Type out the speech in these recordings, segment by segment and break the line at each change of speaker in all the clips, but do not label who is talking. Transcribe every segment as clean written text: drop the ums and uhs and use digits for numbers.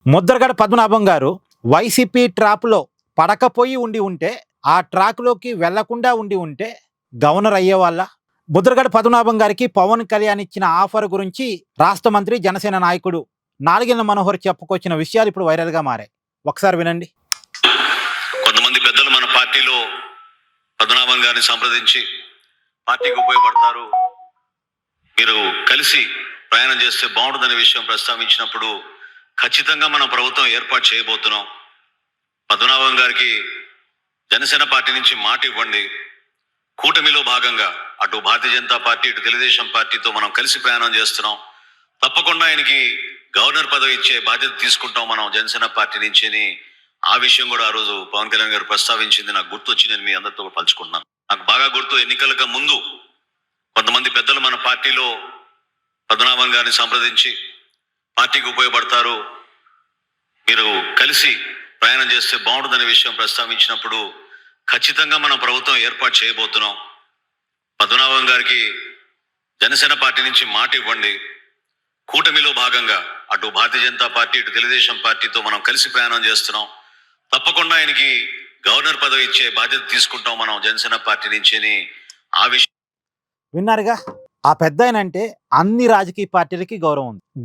ముద్రగడ పద్మనాభం గారు వైసీపీ ట్రాప్లో పడకపోయి ఉంటే ఆ ట్రాక్లోకి వెళ్లకుండా ఉంటే గవర్నర్ అయ్యేవాళ్ళ. ముద్రగడ పద్మనాభం గారికి పవన్ కళ్యాణ్ ఇచ్చిన ఆఫర్ గురించి రాష్ట్ర మంత్రి జనసేన నాయకుడు నాలుగేళ్ల మనోహర్ చెప్పుకొచ్చిన విషయాలు ఇప్పుడు వైరల్గా మారాయి. ఒకసారి వినండి.
కొంతమంది పెద్దలు మన పార్టీలో పద్మనాభం గారిని సంప్రదించి పార్టీకి ఉపయోగపడతారు, మీరు కలిసి ప్రయాణం చేస్తే బాగుంటుందనే విషయం ప్రస్తావించినప్పుడు ఖచ్చితంగా మనం ప్రభుత్వం ఏర్పాటు చేయబోతున్నాం. పద్మనాభం గారికి జనసేన పార్టీ నుంచి మాట ఇవ్వండి. కూటమిలో భాగంగా అటు భారతీయ జనతా పార్టీ ఇటు తెలుగుదేశం పార్టీతో మనం కలిసి ప్రయాణం చేస్తున్నాం. తప్పకుండా ఆయనకి గవర్నర్ పదవి ఇచ్చే బాధ్యత తీసుకుంటాం మనం జనసేన పార్టీ నుంచి అని ఆ విషయం కూడా ఆ రోజు పవన్ కళ్యాణ్ గారు ప్రస్తావించింది నాకు గుర్తొచ్చి నేను మీ అందరితో పంచుకుంటున్నాను. నాకు బాగా గుర్తు, ఎన్నికలకు ముందు కొంతమంది పెద్దలు మన పార్టీలో పద్మనాభం గారిని సంప్రదించి పార్టీకి ఉపయోగపడతారు, మీరు కలిసి ప్రయాణం చేస్తే బాగుంటుందనే విషయం ప్రస్తావించినప్పుడు ఖచ్చితంగా మనం ప్రభుత్వం ఏర్పాటు చేయబోతున్నాం. పద్మనాభం గారికి జనసేన పార్టీ నుంచి మాట ఇవ్వండి. కూటమిలో భాగంగా అటు భారతీయ జనతా పార్టీ ఇటు తెలుగుదేశం పార్టీతో మనం కలిసి ప్రయాణం చేస్తున్నాం. తప్పకుండా ఆయనకి గవర్నర్ పదవి ఇచ్చే బాధ్యత తీసుకుంటాం మనం జనసేన పార్టీ నుంచి అని ఆ విషయం
విన్నారుగా. ఆ పెద్ద అంటే అన్ని రాజకీయ పార్టీలకి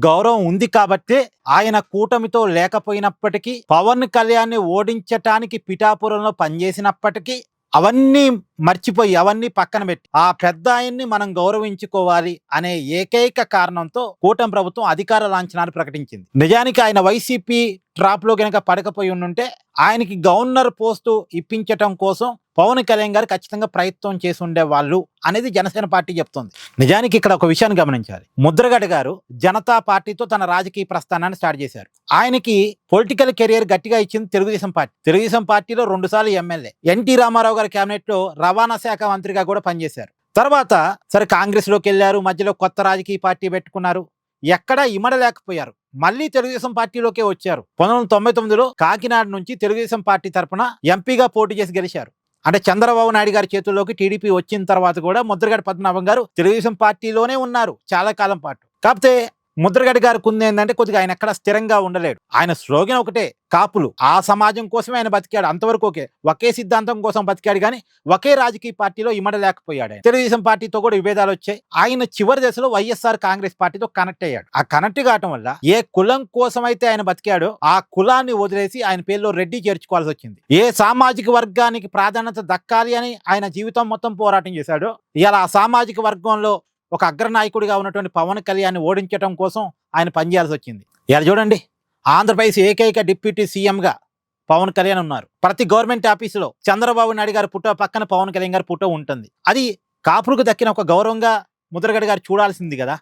గౌరవం ఉంది కాబట్టే ఆయన కూటమితో లేకపోయినప్పటికీ పవన్ కళ్యాణ్ ఓడించటానికి పిఠాపురంలో పనిచేసినప్పటికీ అవన్నీ మర్చిపోయి అవన్నీ పక్కన పెట్టి ఆ పెద్ద ఆయన్ని మనం గౌరవించుకోవాలి అనే ఏకైక కారణంతో కూటమి ప్రభుత్వం అధికార లాంఛనాలు ప్రకటించింది. నిజానికి ఆయన వైసీపీ ట్రాప్ లో కనుక పడకపోయి ఉంటే ఆయనకి గవర్నర్ పోస్టు ఇప్పించటం కోసం పవన్ కళ్యాణ్ గారు ఖచ్చితంగా ప్రయత్నం చేసి ఉండేవాళ్ళు అనేది జనసేన పార్టీ చెప్తోంది. నిజానికి ఇక్కడ ఒక విషయాన్ని గమనించాలి. ముద్రగడ గారు జనతా పార్టీతో తన రాజకీయ ప్రస్థానాన్ని స్టార్ట్ చేశారు. ఆయనకి పొలిటికల్ కెరియర్ గట్టిగా ఇచ్చింది తెలుగుదేశం పార్టీలో 2 సార్లు ఎమ్మెల్యే, ఎన్టీ రామారావు గారి కేబినెట్ లో రవాణా శాఖ మంత్రిగా కూడా పనిచేశారు. తర్వాత సరే కాంగ్రెస్ లోకి వెళ్ళారు, మధ్యలో కొత్త రాజకీయ పార్టీ పెట్టుకున్నారు, ఎక్కడా ఇమడలేకపోయారు. మళ్ళీ తెలుగుదేశం పార్టీలోకే వచ్చారు. 1999లో కాకినాడ నుంచి తెలుగుదేశం పార్టీ తరఫున ఎంపీగా పోటీ చేసి గెలిచారు. అంటే చంద్రబాబు నాయుడు గారి చేతుల్లోకి టీడీపీ వచ్చిన తర్వాత కూడా ముద్రగడ పద్మనాభం గారు తెలుగుదేశం పార్టీలోనే ఉన్నారు చాలా కాలం పాటు. కాకపోతే ముద్రగడ గారికి ఉంది ఏంటంటే కొద్దిగా ఆయన ఎక్కడ స్థిరంగా ఉండలేడు. ఆయన స్లోగన్ ఒకటే, కాపులు, ఆ సమాజం కోసమే ఆయన బతికాడు, అంతవరకు ఒకే సిద్ధాంతం కోసం బతికాడు, కానీ ఒకే రాజకీయ పార్టీలో ఇమడలేకపోయాడు. తెలుగుదేశం పార్టీతో కూడా విభేదాలు వచ్చాయి. ఆయన చివరి దశలో వైఎస్ఆర్ కాంగ్రెస్ పార్టీతో కనెక్ట్ అయ్యాడు. ఆ కనెక్ట్ కావటం వల్ల ఏ కులం కోసం అయితే ఆయన బతికాడో ఆ కులాన్ని వదిలేసి ఆయన పేరులో రెడ్డి చేర్చుకోవాల్సి వచ్చింది. ఏ సామాజిక వర్గానికి ప్రాధాన్యత దక్కాలి అని ఆయన జీవితం మొత్తం పోరాటం చేశాడో ఇలా ఆ సామాజిక వర్గంలో ఒక అగ్రనాయకుడిగా ఉన్నటువంటి పవన్ కళ్యాణ్ ఓడించడం కోసం ఆయన పనిచేయాల్సి వచ్చింది. ఇలా చూడండి, ఆంధ్రప్రదేశ్ ఏకైక డిప్యూటీ సీఎంగా పవన్ కళ్యాణ్ ఉన్నారు. ప్రతి గవర్నమెంట్ ఆఫీసులో చంద్రబాబు నాయుడు గారి ఫోటో పక్కన పవన్ కళ్యాణ్ గారి ఫోటో ఉంటుంది. అది కాపులకు దక్కిన ఒక గౌరవంగా ముద్రగడ గారు చూడాల్సింది కదా.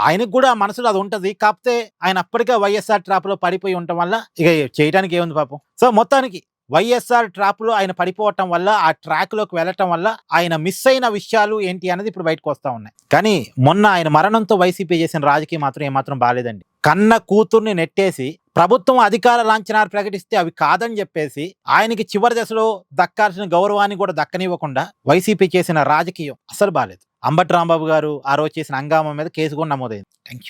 ఆయనకు కూడా మనసులో అది ఉంటుంది. కాకపోతే ఆయన అప్పటికే వైఎస్ఆర్ ట్రాప్ లో పడిపోయి ఉండటం వల్ల ఇక చేయడానికి ఏముంది పాపం. సో మొత్తానికి వైఎస్ఆర్ ట్రాప్ లో ఆయన పడిపోవటం వల్ల ఆ ట్రాక్ లోకి వెళ్ళటం వల్ల ఆయన మిస్ అయిన విషయాలు ఏంటి అనేది ఇప్పుడు బయటకు వస్తా ఉన్నాయి. కానీ మొన్న ఆయన మరణంతో వైసీపీ చేసిన రాజకీయం మాత్రం ఏమాత్రం బాలేదండి. కన్న కూతుర్ని నెట్టేసి ప్రభుత్వం అధికార లాంఛనాలు ప్రకటిస్తే అవి కాదని చెప్పేసి ఆయనకి చివరి దశలో దక్కాల్సిన గౌరవాన్ని కూడా దక్కనివ్వకుండా వైసీపీ చేసిన రాజకీయం అసలు బాలేదు. అంబటి రాంబాబు గారు ఆ రోజు చేసిన హంగామా మీద కేసు కూడా నమోదైంది. Thank you.